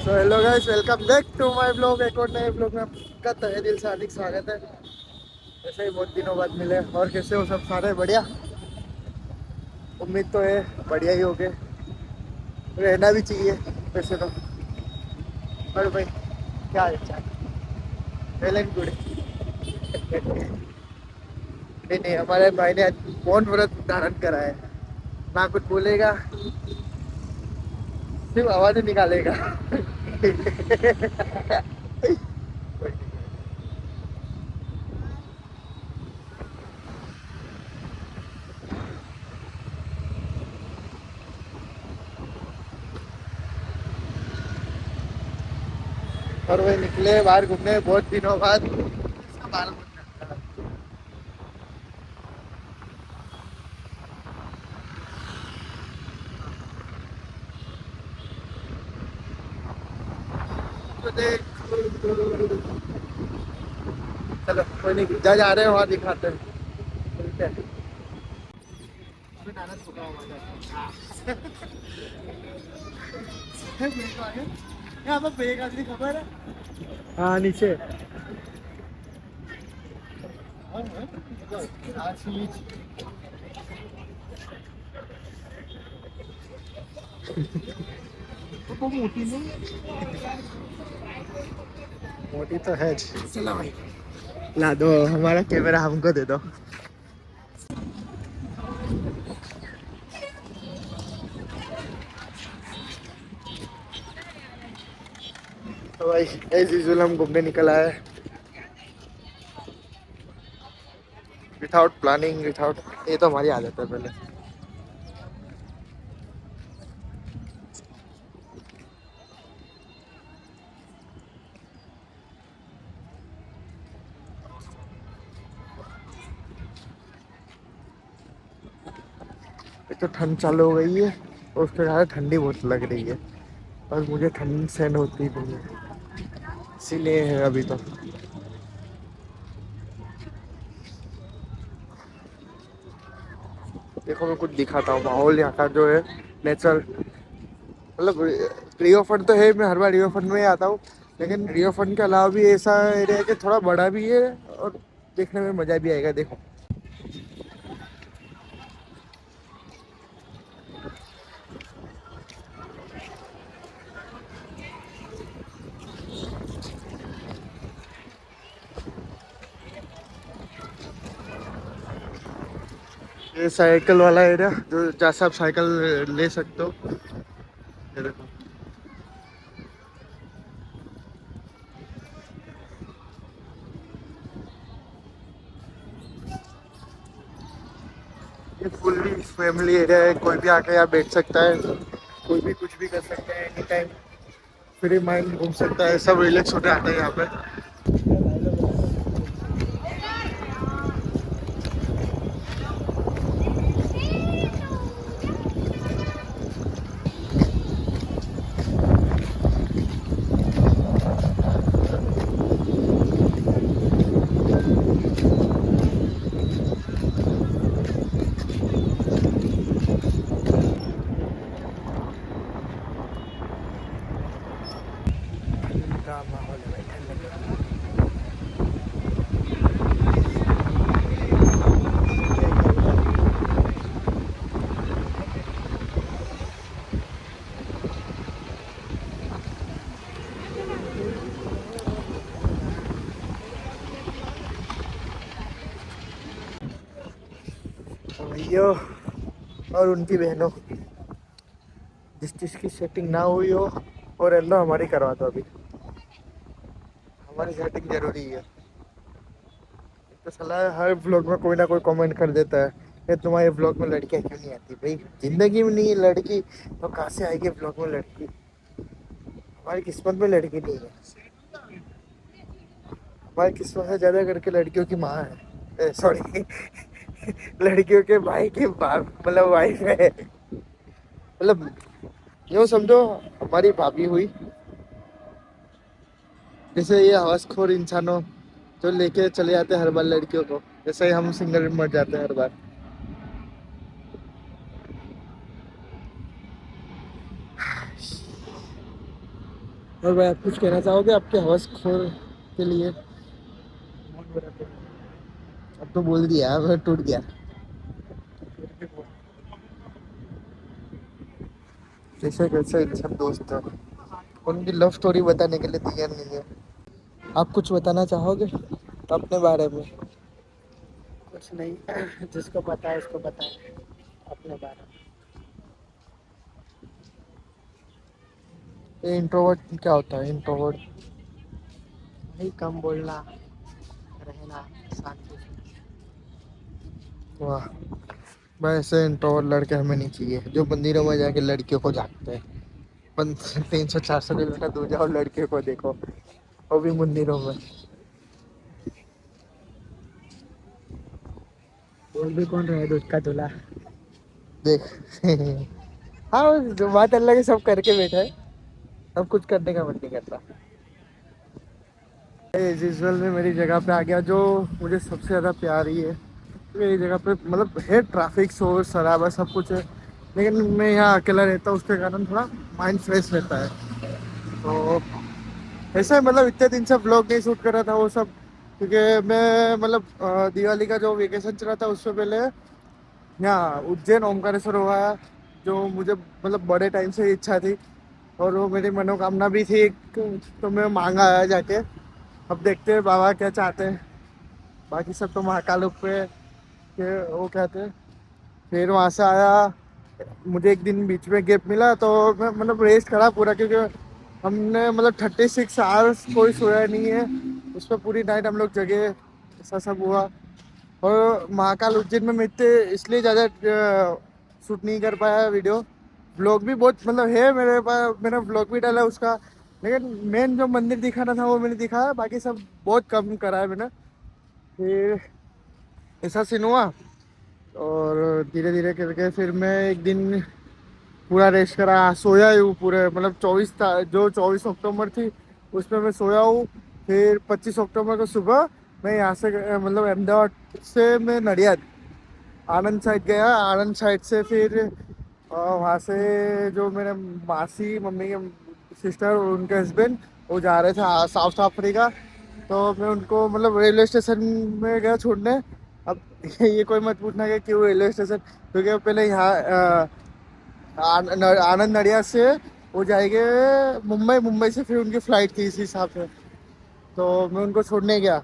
So hello guys, welcome back to my blog. एक और नए ब्लॉग में आपका तहे दिल से हार्दिक स्वागत है। ऐसे ही बहुत दिनों बाद मिले। और कैसे हो सब? सारे बढ़िया? उम्मीद तो है बढ़िया ही होगे, रहना भी चाहिए वैसे तो। और भाई क्या हाल चाल? Well and good. नहीं नहीं, हमारे भाई ने आज मौन व्रत धारण करा है। ना कुछ बोलेगा, सिर्फ आवाज निकालेगा। और वही निकले बाहर घूमने बहुत दिनों बाद। इसका बाल बहुत झड़ता है। तो देख, चलो कोई नहीं, जा जा रहे हैं वहाँ दिखाते हैं। मिलते हैं। अबे नाना छुपा हुआ था। ब्रेक आ गया। यहाँ पर ब्रेक आदमी खबर है? हाँ नीचे। तो मोटी नहीं, मोटी तो है। चलो भाई, ला दो हमारा कैमरा, हमको दे दो। तो भाई एज यूजुअल हम घूमने निकल आए, विदाउट प्लानिंग, विदाउट, ये तो हमारी आदत है पहले। एक तो ठंड चालू हो गई है और उसके ज़्यादा ठंडी बहुत लग रही है, और मुझे ठंड सहन होती नहीं है, इसीलिए है अभी तो। देखो मैं कुछ दिखाता हूँ, माहौल यहाँ का जो है नेचुरल, मतलब रिवर फ्रंट तो है, मैं हर बार रिवर फ्रंट में ही आता हूँ, लेकिन रिवर फ्रंट के अलावा भी ऐसा एरिया है कि थोड़ा बड़ा भी है और देखने में मज़ा भी आएगा। देखो ये साइकिल वाला एरिया, जो जहाँ से आप साइकिल ले सकते हो। ये देखो, ये फुल्ली फैमिली एरिया है, कोई भी आके यहाँ बैठ सकता है, कोई भी कुछ भी कर सकता है, एनी टाइम फ्री माइंड घूम सकता है, सब रिलैक्स होने आते हैं यहाँ पे। का माहौल है भाई, ठंड लग रहा है। तो भैया और उनकी बहनों, जिस चीज़ की सेटिंग ना हुई हो और एल्लो हमारी करवा दो अभी, हमारी सेटिंग जरूरी है। तो सलाह हर व्लॉग में कोई ना कोई कमेंट कर देता है कि तुम्हारे व्लॉग में लड़कियां क्यों नहीं आती। भाई जिंदगी में नहीं है लड़की तो कहाँ से आएगी व्लॉग में लड़की? हमारी किस्मत में लड़की नहीं है। हमारी किस्मत से ज्यादा करके लड़कियों की माँ है, सॉरी, लड़कियों के भाई की बाप, मतलब वाइफ है। मतलब यूँ समझो, हमारी भाभी हुई, जैसे ये हवसखोर इंसानों जो लेके चले जाते हैं हर बार लड़कियों को, जैसे ही हम सिंगल मर जाते हैं हर बार। और भाई आप कुछ कहना चाहोगे आपके हवस खोर के लिए? अब तो बोल दिया, मैं टूट गया। कैसे कैसे सब दोस्त हैं, उनकी लव स्टोरी बताने के लिए तैयार नहीं है। आप कुछ बताना चाहोगे अपने बारे में? कुछ नहीं। जिसको पता है उसको पता है अपने बारे में। ये इंट्रोवर्ट क्या होता है, इंट्रोवर्ट? भाई कम बोलना, रहना शांति से। वाह, वैसे इंट्रोवर्ट लड़के हमें नहीं चाहिए जो मंदिरों में जाके लड़कियों को झांकते हैं। 300-400 किलोमीटर दूर जाओ, लड़कियों को देखो, वो भी मंदिरों में। बोल भी कौन रहा है दूध का दूल्हा। देख हाँ, जो बात अल्लाह के सब करके बैठा है, सब कुछ करने का मन नहीं करता। एज यूजुअल में मेरी जगह पे आ गया जो मुझे सबसे ज़्यादा प्यारी है। मेरी जगह पे मतलब है ट्रैफिक, शोर शराबा सब कुछ है, लेकिन मैं यहाँ अकेला रहता हूँ, उसके कारण थोड़ा माइंड फ्रेश रहता है। तो ऐसा है, मतलब इतने दिन से ब्लॉग नहीं शूट कर रहा था वो सब, क्योंकि मैं मतलब दिवाली का जो वेकेशन चला था उससे पहले यहाँ उज्जैन ओमकारेश्वर हुआ है, जो मुझे मतलब बड़े टाइम से इच्छा थी, और वो मेरी मनोकामना भी थी एक, तो मैं मांगा आया जाके। अब देखते हैं बाबा क्या चाहते हैं, बाकी सब तो महाकाल पे के वो कहते हैं। फिर वहाँ से आया, मुझे एक दिन बीच में गैप मिला तो मैं मतलब रेस्ट करा पूरा, क्योंकि हमने मतलब 36 आवर्स कोई सोया नहीं है, उसमें पूरी नाइट हम लोग जगे, ऐसा सब हुआ। और महाकाल उज्जैन में मैं इतने इसलिए ज़्यादा शूट नहीं कर पाया वीडियो। ब्लॉग भी बहुत मतलब है मेरे पास, मैंने ब्लॉग भी डाला उसका, लेकिन मेन जो मंदिर दिखाना था वो मैंने दिखाया, बाकी सब बहुत कम करा है मैंने। फिर ऐसा सीन हुआ, और धीरे धीरे करके फिर मैं एक दिन पूरा रेस्ट करा, सोया ही हूँ पूरे, मतलब 24 अक्टूबर थी उसमें मैं सोया हूँ। फिर 25 अक्टूबर को सुबह मैं यहाँ से मतलब अहमदाबाद से मैं नडियाद आनंद साइड गया, आनंद साइड से फिर वहाँ से जो मेरे मासी मम्मी के सिस्टर और उनके हस्बैंड वो जा रहे थे साउथ अफ्रीका, तो मैं उनको मतलब रेलवे स्टेशन में गया छोड़ने। अब ये कोई मत पूछना कि क्यों रेलवे स्टेशन, क्योंकि पहले यहाँ आनंद नडिया से वो जाएंगे मुंबई, मुंबई से फिर उनकी फ़्लाइट थी इस हिसाब से, तो मैं उनको छोड़ने गया।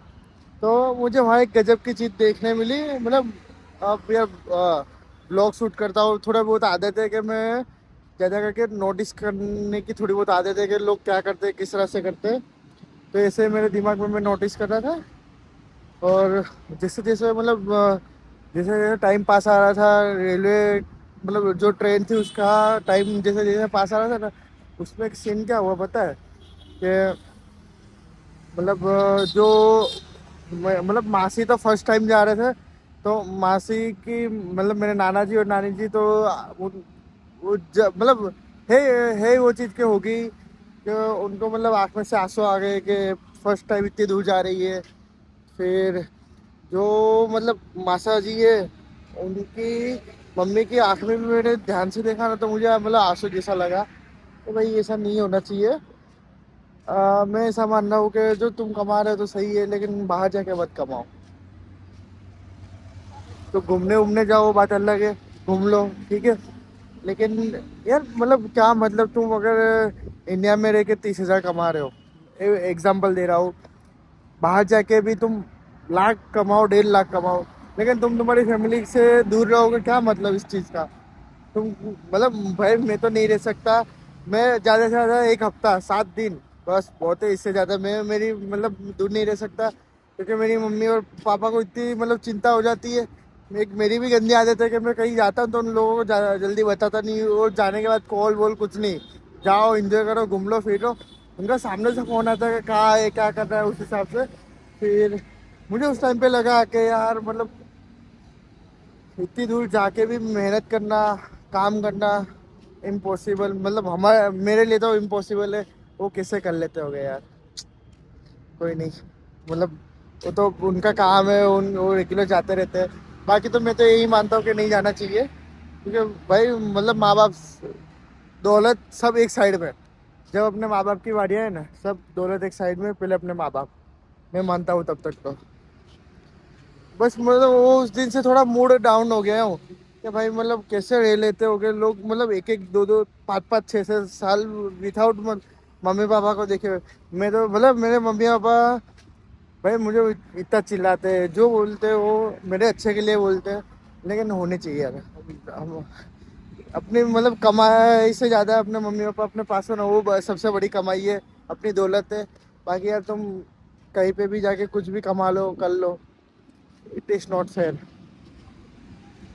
तो मुझे वहाँ एक गजब की चीज़ देखने मिली, मतलब अब यार ब्लॉग शूट करता हूँ, थोड़ा बहुत आदत है कि मैं ज़्यादा करके नोटिस करने की थोड़ी बहुत आदत है कि लोग क्या करते हैं, किस तरह से करते हैं। तो ऐसे मेरे दिमाग में मैं नोटिस कर रहा था, और जैसे जैसे मतलब जैसे जैसे टाइम पास आ रहा था, रेलवे मतलब जो ट्रेन थी उसका टाइम जैसे जैसे पास आ रहा था ना, उसमें एक सीन क्या हुआ पता है कि मतलब जो मतलब मासी तो फर्स्ट टाइम जा रहे थे, तो मासी की मतलब मेरे नाना जी और नानी जी तो मतलब है वो चीज़ के होगी कि उनको मतलब आँख में से आंसू आ गए कि फर्स्ट टाइम इतनी दूर जा रही है। फिर जो मतलब मासा जी है, उनकी मम्मी की आंख में भी मैंने ध्यान से देखा ना, तो मुझे मतलब आंसू जैसा लगा। तो भाई ऐसा नहीं होना चाहिए। मैं ऐसा मान रहा हूँ कि जो तुम कमा रहे हो तो सही है, लेकिन बाहर जाके मत कमाओ। तो घूमने उमने जाओ वो बात अलग है, घूम लो ठीक है, लेकिन यार मतलब क्या मतलब तुम अगर इंडिया में रह के 30,000 कमा रहे हो, एग्जाम्पल दे रहा हूँ, बाहर जाके भी तुम लाख कमाओ, 1.5 लाख कमाओ, लेकिन तुम तुम्हारी फैमिली से दूर रहोगे, क्या मतलब इस चीज़ का? तुम मतलब भाई मैं तो नहीं रह सकता, मैं ज़्यादा से ज़्यादा एक हफ्ता 7 दिन बस बहुत है, इससे ज़्यादा मैं मेरी मतलब दूर नहीं रह सकता, क्योंकि मेरी मम्मी और पापा को इतनी मतलब चिंता हो जाती है। एक मेरी भी गंदी आदत है कि मैं कहीं जाता हूँ तो उन लोगों को जल्दी बताता नहीं, और जाने के बाद कॉल वॉल कुछ नहीं, जाओ एंजॉय करो, घूम लो फिर लो। उनका सामने से फ़ोन आता है कि कहाँ है, क्या कर रहा है, उस हिसाब से फिर मुझे उस टाइम पे लगा कि यार मतलब इतनी दूर जाके भी मेहनत करना, काम करना इम्पॉसिबल, मतलब हमारे मेरे लिए तो इम्पॉसिबल है। वो कैसे कर लेते होगे यार, कोई नहीं, मतलब वो तो उनका काम है, वो रेगुलर जाते रहते हैं। बाकी तो मैं तो यही मानता हूँ कि नहीं जाना चाहिए, क्योंकि भाई मतलब माँ बाप, दौलत सब एक साइड में, जब अपने माँ बाप की बारी है ना, सब दौलत एक साइड में, पहले अपने माँ बाप। मैं मानता हूँ तब तक तो। बस मतलब वो उस दिन से थोड़ा मूड डाउन हो गया हूँ कि भाई मतलब कैसे रह लेते होगे लोग, मतलब एक एक दो दो पाँच पाँच छः छः साल विदाउट मम्मी पापा को देखे हुए। मैं तो मतलब मेरे मम्मी पापा भाई मुझे इतना चिल्लाते हैं, जो बोलते हैं वो मेरे अच्छे के लिए बोलते हैं, लेकिन होने चाहिए यार। हम अपनी मतलब कमाई से ज़्यादा अपने मम्मी पापा अपने पास हो ना, वो सबसे बड़ी कमाई है, अपनी दौलत है। बाकी यार तुम कहीं पे भी जाके कुछ भी कमा लो कर लो, इट इज़ नॉट फेयर।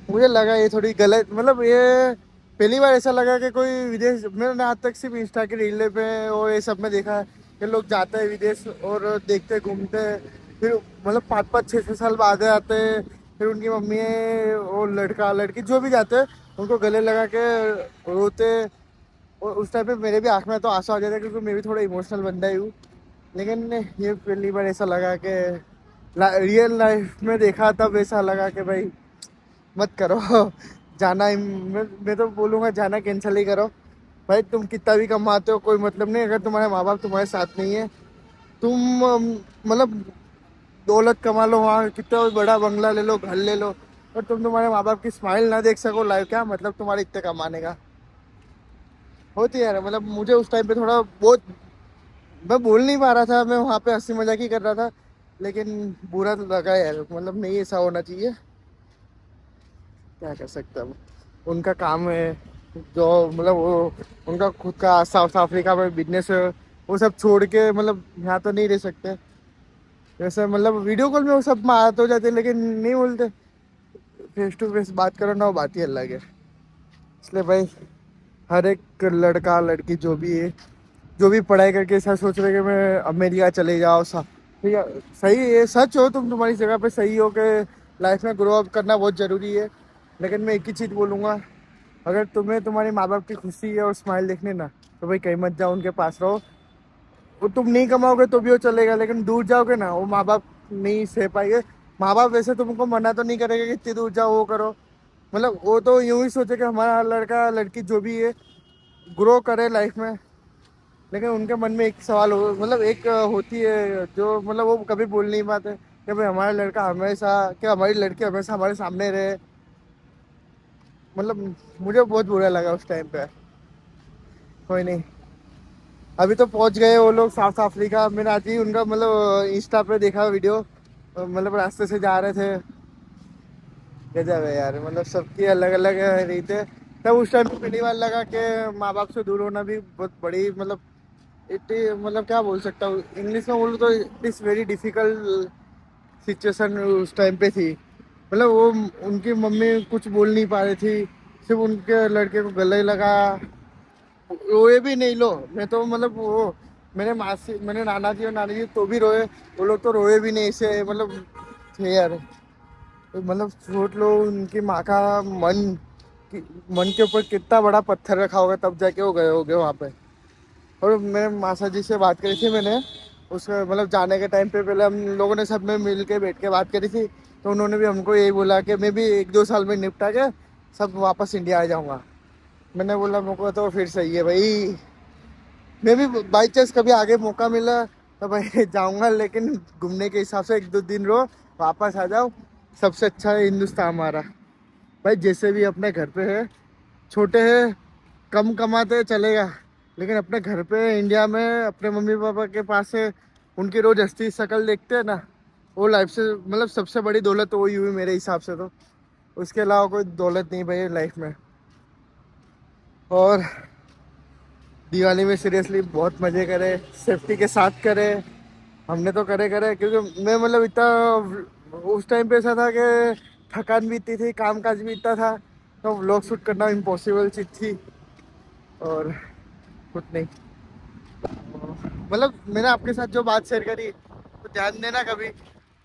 मुझे लगा ये थोड़ी गलत, मतलब ये पहली बार ऐसा लगा कि कोई विदेश, मैंने आज तक सिर्फ इंस्टा की रील पे और ये सब में देखा है कि लोग जाते हैं विदेश और देखते घूमते हैं, फिर मतलब पाँच पाँच छः छः साल बाद आते हैं, फिर उनकी मम्मी और लड़का लड़की जो भी जाते हैं उनको गले लगा के रोते। और उस टाइम पे मेरे भी आँख में तो आंसू आ जाता है, क्योंकि मैं भी थोड़ा इमोशनल बंदा ही हूँ। लेकिन ये पहली बार ऐसा लगा कि रियल लाइफ में देखा तब ऐसा लगा कि भाई मत करो। जाना मैं तो बोलूँगा जाना कैंसिल ही करो। भाई तुम कितना भी कमाते हो कोई मतलब नहीं, अगर तुम्हारे माँ बाप तुम्हारे साथ नहीं है। तुम मतलब दौलत कमा लो, वहाँ कितना भी बड़ा बंगला ले लो, घर ले लो, और तुम तुम्हारे माँ बाप की स्माइल ना देख सको लाइव, क्या मतलब तुम्हारे इतने कमाने का। होती है यार, मतलब मुझे उस टाइम पे थोड़ा बहुत, मैं बोल नहीं पा रहा था, मैं वहाँ पे हंसी मजाक ही कर रहा था, लेकिन बुरा तो लगा यार, मतलब नहीं ऐसा होना चाहिए। क्या कर सकते हैं अब, उनका काम है जो, मतलब वो उनका खुद का साउथ अफ्रीका में बिजनेस है, वो सब छोड़ के मतलब यहाँ तो नहीं रह सकते। जैसे मतलब वीडियो कॉल में वो सब बात हो जाती है, लेकिन नहीं बोलते, फेस टू फेस बात करो ना, वो बात ही अलग है। इसलिए भाई हर एक लड़का लड़की जो भी है, जो भी पढ़ाई करके ऐसा सोच रहे कि मैं अमेरिका चले जाओ सा, ठीक है, सही है, सच हो, तुम तुम्हारी जगह पे सही हो कि लाइफ में ग्रो अप करना बहुत ज़रूरी है। लेकिन मैं एक ही चीज़ बोलूँगा, अगर तुम्हें तुम्हारे माँ बाप की खुशी है और स्माइल देखने ना, तो भाई कहीं मत जाओ, उनके पास रहो। वो तुम नहीं कमाओगे तो भी वो चलेगा, लेकिन दूर जाओगे ना, वो माँ बाप नहीं सह पाएंगे। माँ बाप वैसे तुमको मना तो नहीं करेगा कि इतनी दूर जाओ वो करो, मतलब वो तो यूं ही सोचे कि हमारा लड़का लड़की जो भी है ग्रो करे लाइफ में। लेकिन उनके मन में एक सवाल हो, मतलब एक होती है जो मतलब वो कभी बोल नहीं पाते कि भाई हमारा लड़का हमेशा, कि हमारी लड़की हमेशा हमारे सामने रहे। मतलब मुझे बहुत बुरा लगा उस टाइम पे। कोई नहीं, अभी तो पहुंच गए वो लोग साउथ अफ्रीका। मैंने आज ही उनका मतलब इंस्टा पे देखा वीडियो, मतलब रास्ते से जा रहे थे। गजब है यार, मतलब सबकी अलग अलग रीते। तब उस टाइम पे पहली बार लगा कि माँ बाप से दूर होना भी बहुत बड़ी, मतलब इट, मतलब क्या बोल सकता हूँ, इंग्लिश में बोलूँ तो it is very difficult situation उस टाइम पे थी। मतलब वो उनकी मम्मी कुछ बोल नहीं पा रही थी, सिर्फ उनके लड़के को गले लगा, रोए भी नहीं लो। मैं तो मतलब वो मेरे मासी, मेरे नाना जी और नानी जी तो भी रोए, वो लोग तो रोए भी नहीं ऐसे, मतलब थे यार। तो मतलब सोच लो उनकी माँ का मन, मन के ऊपर कितना बड़ा पत्थर रखा होगा, तब जाके वो गए होगे वहाँ पे। और मेरे मासा जी से बात करी थी मैंने, उसके मतलब जाने के टाइम पे पहले हम लोगों ने सब में मिल के बैठ के बात करी थी, तो उन्होंने भी हमको यही बोला कि मैं भी एक दो साल में निपटा के सब वापस इंडिया आ जाऊँगा। मैंने बोला मेरे को तो फिर सही है भाई, मैं भी बाई चांस कभी आगे मौका मिला तो भाई जाऊँगा, लेकिन घूमने के हिसाब से एक दो दिन रहो, वापस आ जाओ। सबसे अच्छा है हिंदुस्तान हमारा। भाई जैसे भी अपने घर पे है, छोटे हैं, कम कमाते हैं चलेगा, लेकिन अपने घर पे इंडिया में अपने मम्मी पापा के पास है, उनकी रोज हंसती शक्ल देखते हैं ना, वो लाइफ से मतलब सबसे बड़ी दौलत तो वही हुई मेरे हिसाब से तो। उसके अलावा कोई दौलत नहीं भाई लाइफ में। और दिवाली में सीरियसली बहुत मज़े करे, सेफ्टी के साथ करे। हमने तो करे करे, क्योंकि मैं मतलब इतना उस टाइम पे ऐसा था कि थकान भी इतनी थी, काम काज भी इतना था, तो व्लॉग शूट करना इम्पॉसिबल चीज़ थी। और कुछ नहीं, मतलब मैंने आपके साथ जो बात शेयर करी तो ध्यान देना कभी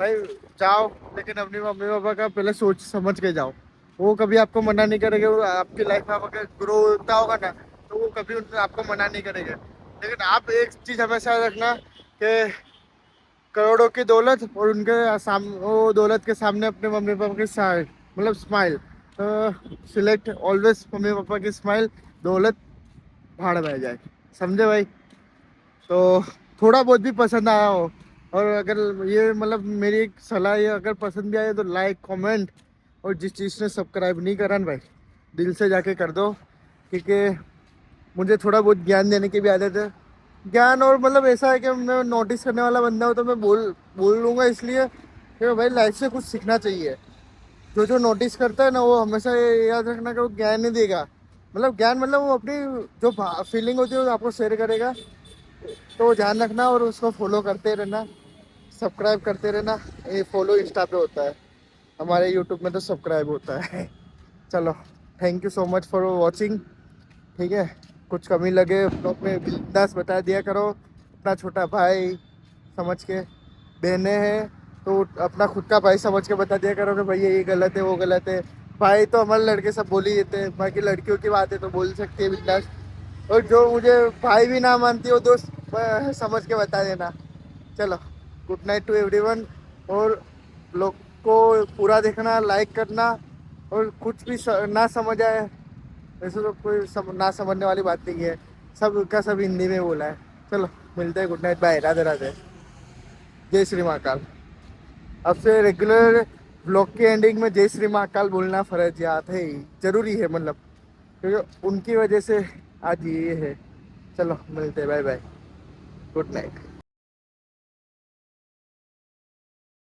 भाई, जाओ, लेकिन अपनी मम्मी पापा का पहले सोच समझ के जाओ। वो कभी आपको मना नहीं करेंगे, वो आपकी लाइफ में अगर ग्रो होता होगा ना, तो वो कभी आपको मना नहीं करेंगे। लेकिन आप एक चीज़ हमेशा रखना कि करोड़ों की दौलत और उनके वो दौलत के सामने अपने मम्मी पापा की मतलब smile, select always mummy papa की स्माइल, दौलत भाड़ में जाए। समझे भाई? तो थोड़ा बहुत भी पसंद आया हो, और अगर ये मतलब मेरी एक सलाह है, अगर पसंद भी आए तो लाइक कमेंट, और जिस चीज़ ने सब्सक्राइब नहीं करा ना भाई, दिल से जाके कर दो, क्योंकि मुझे थोड़ा बहुत ज्ञान देने की भी आदत है। ज्ञान और मतलब ऐसा है कि मैं नोटिस करने वाला बंदा हूँ, तो मैं बोल लूँगा, इसलिए कि भाई लाइफ से कुछ सीखना चाहिए। जो जो नोटिस करता है ना, वो हमेशा ये याद रखना कि वो ज्ञान नहीं देगा, मतलब ज्ञान मतलब वो अपनी जो फीलिंग होती है वो आपको शेयर करेगा। तो वो ध्यान रखना और उसको फॉलो करते रहना, सब्सक्राइब करते रहना। ये फॉलो इंस्टा पे होता है, हमारे यूट्यूब में तो सब्सक्राइब होता है। चलो, thank you so much for watching. ठीक है, कुछ कमी लगे ब्लॉग में बिंदास बता दिया करो, अपना छोटा भाई समझ के, बहनें हैं तो अपना खुद का भाई समझ के बता दिया करो कि भाई ये गलत है वो गलत है। भाई तो हमारे लड़के सब बोल ही देते हैं, बाकी लड़कियों की बात है तो बोल सकती है बिंदास। और जो मुझे भाई भी ना मानती हो दोस्त, समझ के बता देना। चलो, गुड नाइट टू एवरीवन। और ब्लॉग को पूरा देखना, लाइक करना, और कुछ भी ना समझ आए, वैसे तो कोई ना समझने वाली बात नहीं है, सब का सब हिंदी में बोला है। चलो, मिलते हैं, good night, bye, Radhe Radhe, जय श्री महाकाल। अब से रेगुलर ब्लॉग के एंडिंग में जय श्री महाकाल बोलना फर्जियात है, जरूरी है, मतलब क्योंकि उनकी वजह से आज ये है। चलो, मिलते हैं, बाय बाय, गुड नाइट।